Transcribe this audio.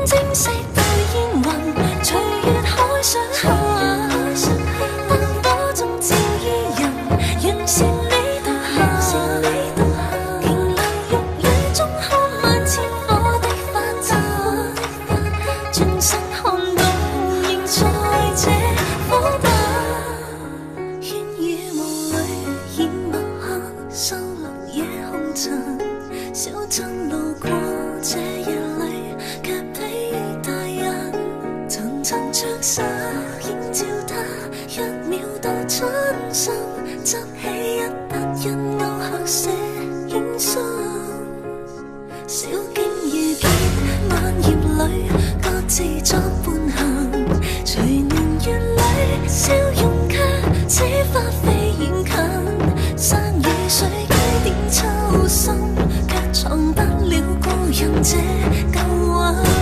晶色對煙雲，隨月海上下，燈火中照依人，完善你獨下。瓊樓玉宇中看萬千火的發燦，轉身看到仍在這火把。煙雨霧裏掩墨客，收錄野紅塵。小鎮路過這夜裏，卻比大人層層着沙，映照他一秒到春心，執起一筆印勾刻寫影信。小徑遇見萬葉裏，各自作伴行。隨年月裏，笑容卻似花飛遠近。山與水幾點秋深，卻藏不了故人這舊魂。